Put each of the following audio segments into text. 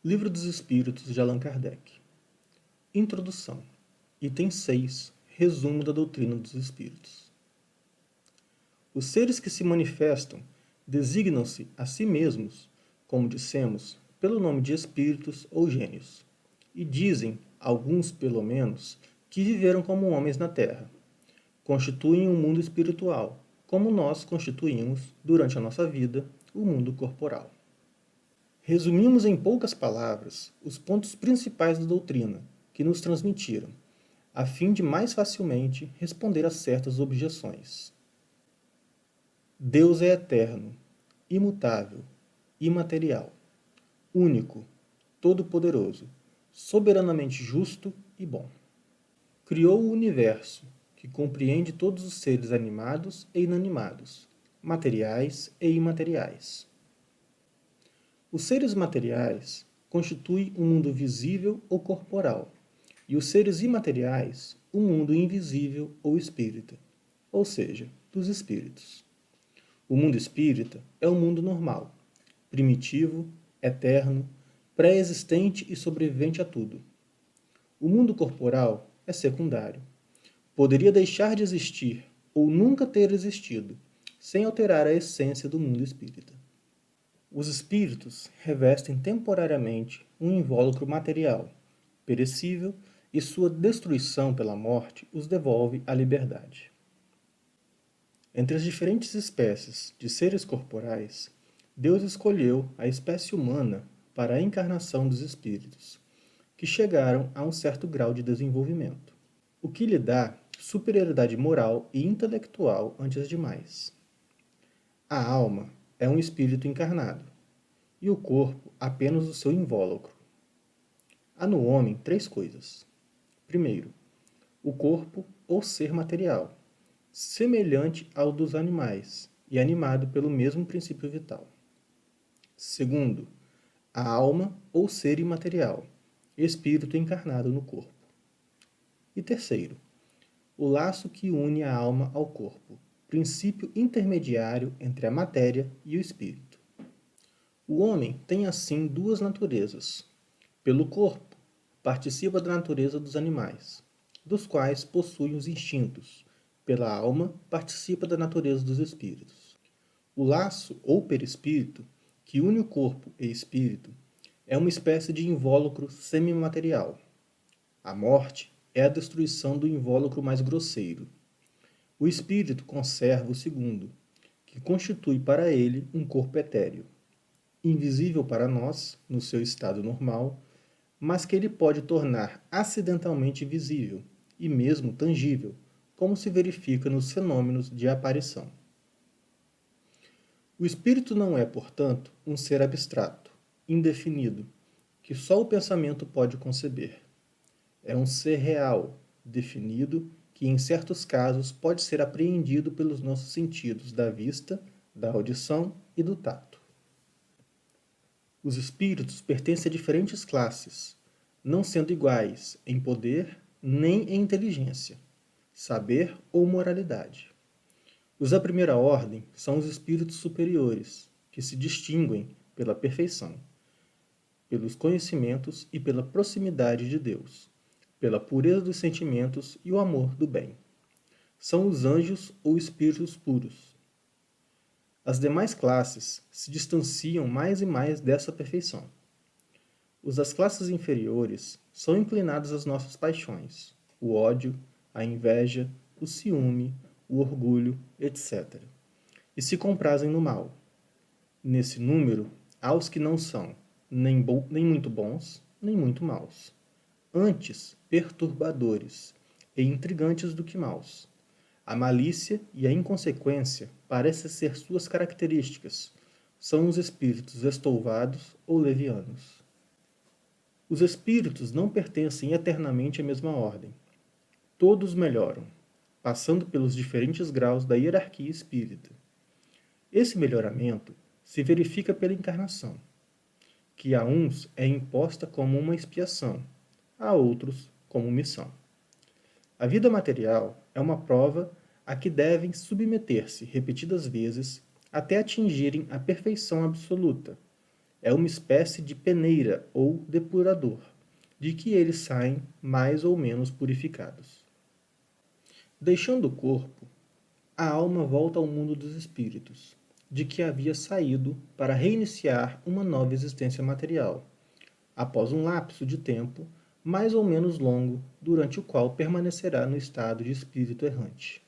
Livro dos Espíritos de Allan Kardec. Introdução. Item 6. Resumo da doutrina dos Espíritos. Os seres que se manifestam designam-se a si mesmos, como dissemos, pelo nome de espíritos ou gênios, e dizem, alguns pelo menos, que viveram como homens na Terra. Constituem um mundo espiritual, como nós constituímos, durante a nossa vida, o mundo corporal. Resumimos em poucas palavras os pontos principais da doutrina que nos transmitiram, a fim de mais facilmente responder a certas objeções. Deus é eterno, imutável, imaterial, único, todo-poderoso, soberanamente justo e bom. Criou o universo, que compreende todos os seres animados e inanimados, materiais e imateriais. Os seres materiais constituem um mundo visível ou corporal, e os seres imateriais, um mundo invisível ou espírita, ou seja, dos espíritos. O mundo espírita é um mundo normal, primitivo, eterno, pré-existente e sobrevivente a tudo. O mundo corporal é secundário. Poderia deixar de existir ou nunca ter existido, sem alterar a essência do mundo espírita. Os espíritos revestem temporariamente um invólucro material, perecível, e sua destruição pela morte os devolve à liberdade. Entre as diferentes espécies de seres corporais, Deus escolheu a espécie humana para a encarnação dos espíritos, que chegaram a um certo grau de desenvolvimento, o que lhe dá superioridade moral e intelectual ante as demais. A alma é um espírito encarnado, e o corpo apenas o seu invólucro. Há no homem três coisas. Primeiro, o corpo ou ser material, semelhante ao dos animais e animado pelo mesmo princípio vital. Segundo, a alma ou ser imaterial, espírito encarnado no corpo. E terceiro, o laço que une a alma ao corpo, princípio intermediário entre a matéria e o espírito. O homem tem assim duas naturezas. Pelo corpo, participa da natureza dos animais, dos quais possui os instintos. Pela alma, participa da natureza dos espíritos. O laço ou perispírito, que une o corpo e espírito, é uma espécie de invólucro semimaterial. A morte é a destruição do invólucro mais grosseiro. O espírito conserva o segundo, que constitui para ele um corpo etéreo, invisível para nós, no seu estado normal, mas que ele pode tornar acidentalmente visível e mesmo tangível, como se verifica nos fenômenos de aparição. O espírito não é, portanto, um ser abstrato, indefinido, que só o pensamento pode conceber. É um ser real, definido, que em certos casos pode ser apreendido pelos nossos sentidos da vista, da audição e do tato. Os espíritos pertencem a diferentes classes, não sendo iguais em poder nem em inteligência, saber ou moralidade. Os da primeira ordem são os espíritos superiores, que se distinguem pela perfeição, pelos conhecimentos e pela proximidade de Deus, pela pureza dos sentimentos e o amor do bem. São os anjos ou espíritos puros. As demais classes se distanciam mais e mais dessa perfeição. Os das classes inferiores são inclinados às nossas paixões, o ódio, a inveja, o ciúme, o orgulho, etc. E se comprazem no mal. Nesse número, há os que não são nem muito bons, nem muito maus. Antes, perturbadores e intrigantes do que maus. A malícia e a inconsequência parecem ser suas características. São os espíritos estouvados ou levianos. Os espíritos não pertencem eternamente à mesma ordem. Todos melhoram, passando pelos diferentes graus da hierarquia espírita. Esse melhoramento se verifica pela encarnação, que a uns é imposta como uma expiação, a outros como missão. A vida material é uma prova a que devem submeter-se repetidas vezes até atingirem a perfeição absoluta. é uma espécie de peneira ou depurador, de que eles saem mais ou menos purificados. Deixando o corpo, a alma volta ao mundo dos espíritos, de que havia saído para reiniciar uma nova existência material, após um lapso de tempo mais ou menos longo, durante o qual permanecerá no estado de espírito errante.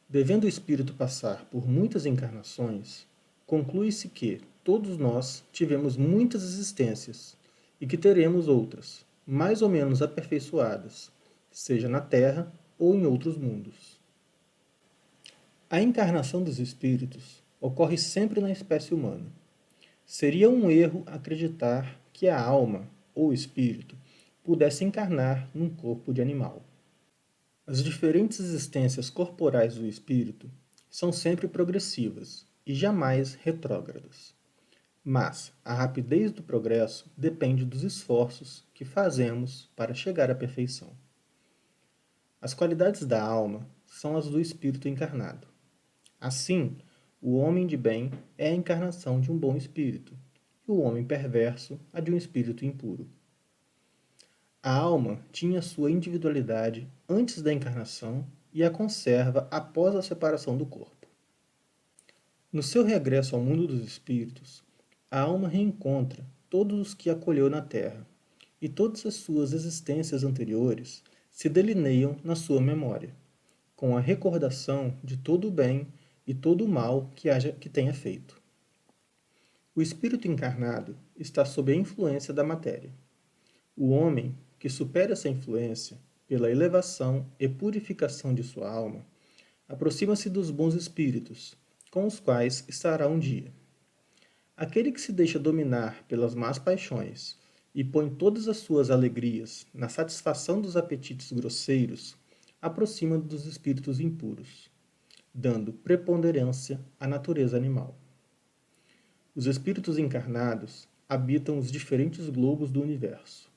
Devendo o espírito passar por muitas encarnações, conclui-se que todos nós tivemos muitas existências e que teremos outras, mais ou menos aperfeiçoadas, seja na Terra ou em outros mundos. A encarnação dos espíritos ocorre sempre na espécie humana. Seria um erro acreditar que a alma, ou espírito, pudesse encarnar num corpo de animal. As diferentes existências corporais do espírito são sempre progressivas e jamais retrógradas. Mas a rapidez do progresso depende dos esforços que fazemos para chegar à perfeição. As qualidades da alma são as do espírito encarnado. Assim, o homem de bem é a encarnação de um bom espírito, e o homem perverso a de um espírito impuro. A alma tinha sua individualidade antes da encarnação e a conserva após a separação do corpo. No seu regresso ao mundo dos espíritos, a alma reencontra todos os que acolheu na Terra, e todas as suas existências anteriores se delineiam na sua memória, com a recordação de todo o bem e todo o mal que tenha feito. O espírito encarnado está sob a influência da matéria. O homem que supera essa influência pela elevação e purificação de sua alma, aproxima-se dos bons espíritos, com os quais estará um dia. Aquele que se deixa dominar pelas más paixões e põe todas as suas alegrias na satisfação dos apetites grosseiros, aproxima dos espíritos impuros, dando preponderância à natureza animal. Os espíritos encarnados habitam os diferentes globos do universo.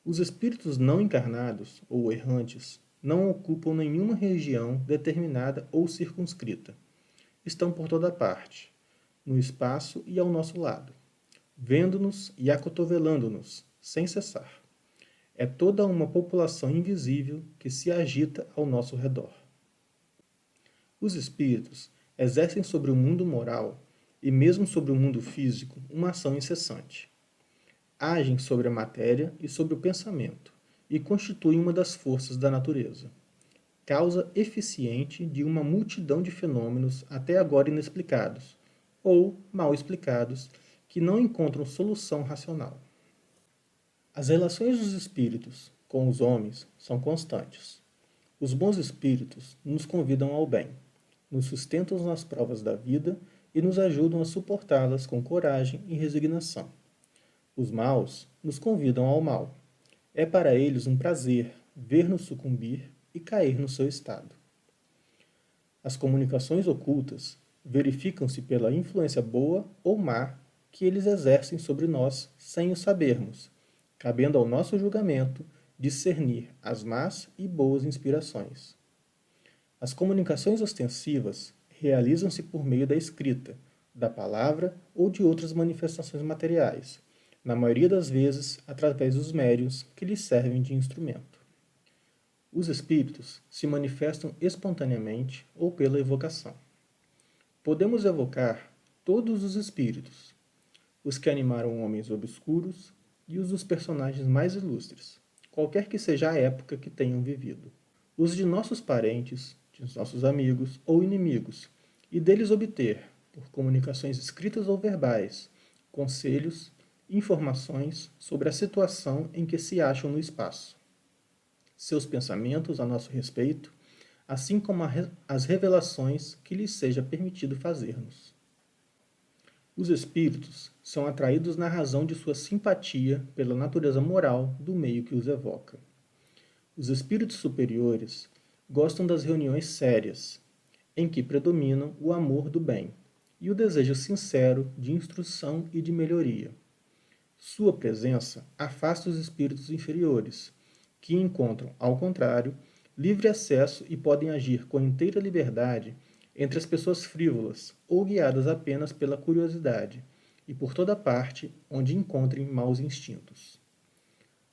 Os espíritos não encarnados, ou errantes, não ocupam nenhuma região determinada ou circunscrita. Estão por toda parte, no espaço e ao nosso lado, vendo-nos e acotovelando-nos, sem cessar. É toda uma população invisível que se agita ao nosso redor. Os espíritos exercem sobre o mundo moral e mesmo sobre o mundo físico uma ação incessante. Agem sobre a matéria e sobre o pensamento, e constituem uma das forças da natureza. Causa eficiente de uma multidão de fenômenos até agora inexplicados, ou mal explicados, que não encontram solução racional. As relações dos espíritos com os homens são constantes. Os bons espíritos nos convidam ao bem, nos sustentam nas provas da vida e nos ajudam a suportá-las com coragem e resignação. Os maus nos convidam ao mal. É para eles um prazer ver-nos sucumbir e cair no seu estado. As comunicações ocultas verificam-se pela influência boa ou má que eles exercem sobre nós sem o sabermos, cabendo ao nosso julgamento discernir as más e boas inspirações. As comunicações ostensivas realizam-se por meio da escrita, da palavra ou de outras manifestações materiais, na maioria das vezes através dos médiuns que lhes servem de instrumento. Os espíritos se manifestam espontaneamente ou pela evocação. Podemos evocar todos os espíritos, os que animaram homens obscuros e os dos personagens mais ilustres, qualquer que seja a época que tenham vivido. Os de nossos parentes, de nossos amigos ou inimigos, e deles obter, por comunicações escritas ou verbais, conselhos, informações sobre a situação em que se acham no espaço, seus pensamentos a nosso respeito, assim como as revelações que lhes seja permitido fazer-nos. Os espíritos são atraídos na razão de sua simpatia pela natureza moral do meio que os evoca. Os espíritos superiores gostam das reuniões sérias, em que predominam o amor do bem e o desejo sincero de instrução e de melhoria. Sua presença afasta os espíritos inferiores, que encontram, ao contrário, livre acesso e podem agir com inteira liberdade entre as pessoas frívolas ou guiadas apenas pela curiosidade, e por toda parte onde encontrem maus instintos.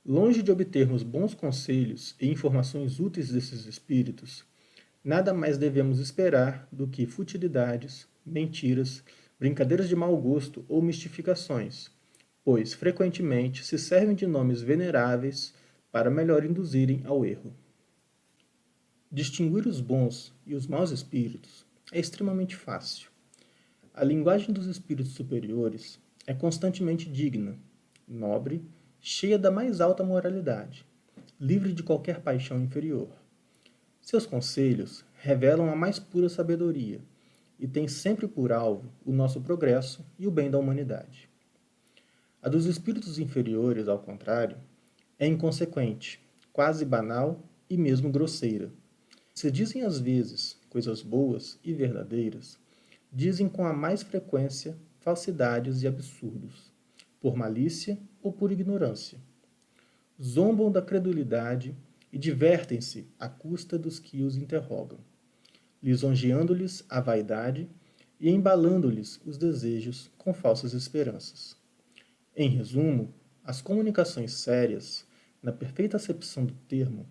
Longe de obtermos bons conselhos e informações úteis desses espíritos, nada mais devemos esperar do que futilidades, mentiras, brincadeiras de mau gosto ou mistificações, pois frequentemente se servem de nomes veneráveis para melhor induzirem ao erro. Distinguir os bons e os maus espíritos é extremamente fácil. A linguagem dos espíritos superiores é constantemente digna, nobre, cheia da mais alta moralidade, livre de qualquer paixão inferior. Seus conselhos revelam a mais pura sabedoria e têm sempre por alvo o nosso progresso e o bem da humanidade. A dos espíritos inferiores, ao contrário, é inconsequente, quase banal e mesmo grosseira. Se dizem às vezes coisas boas e verdadeiras, dizem com a mais frequência falsidades e absurdos, por malícia ou por ignorância. Zombam da credulidade e divertem-se à custa dos que os interrogam, lisonjeando-lhes a vaidade e embalando-lhes os desejos com falsas esperanças. Em resumo, as comunicações sérias, na perfeita acepção do termo,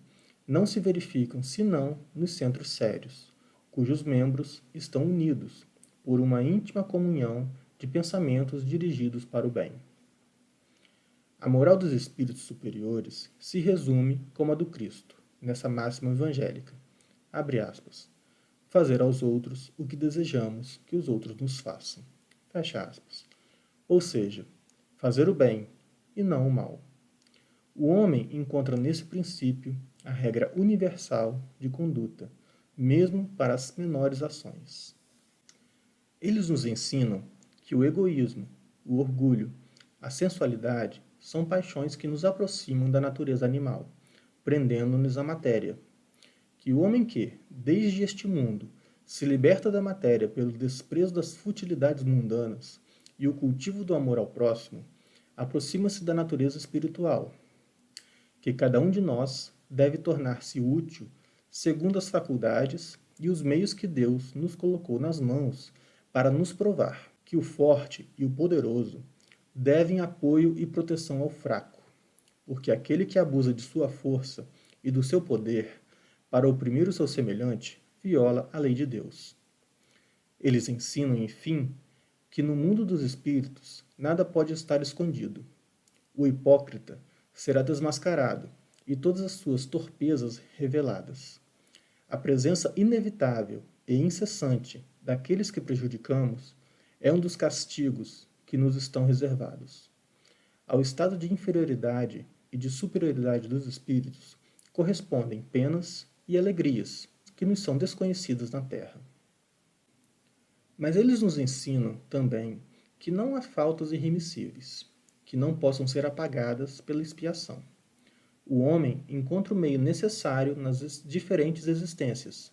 não se verificam senão nos centros sérios, cujos membros estão unidos por uma íntima comunhão de pensamentos dirigidos para o bem. A moral dos espíritos superiores se resume como a do Cristo, nessa máxima evangélica. Abre aspas. Fazer aos outros o que desejamos que os outros nos façam. Fecha aspas. Ou seja, fazer o bem e não o mal. O homem encontra nesse princípio a regra universal de conduta, mesmo para as menores ações. Eles nos ensinam que o egoísmo, o orgulho, a sensualidade são paixões que nos aproximam da natureza animal, prendendo-nos à matéria. Que o homem que, desde este mundo, se liberta da matéria pelo desprezo das futilidades mundanas e o cultivo do amor ao próximo, aproxima-se da natureza espiritual. Que cada um de nós deve tornar-se útil segundo as faculdades e os meios que Deus nos colocou nas mãos para nos provar que o forte e o poderoso devem apoio e proteção ao fraco, porque aquele que abusa de sua força e do seu poder para oprimir o seu semelhante viola a lei de Deus. Eles ensinam, enfim, que no mundo dos espíritos nada pode estar escondido. O hipócrita será desmascarado e todas as suas torpezas reveladas. A presença inevitável e incessante daqueles que prejudicamos é um dos castigos que nos estão reservados. Ao estado de inferioridade e de superioridade dos espíritos correspondem penas e alegrias que nos são desconhecidas na Terra. Mas eles nos ensinam também que não há faltas irremissíveis, que não possam ser apagadas pela expiação. O homem encontra o meio necessário nas diferentes existências,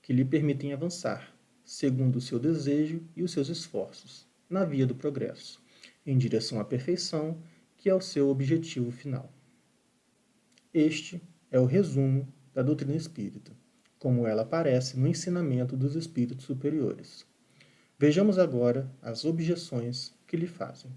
que lhe permitem avançar, segundo o seu desejo e os seus esforços, na via do progresso, em direção à perfeição, que é o seu objetivo final. Este é o resumo da doutrina espírita, como ela aparece no ensinamento dos espíritos superiores. Vejamos agora as objeções que lhe fazem.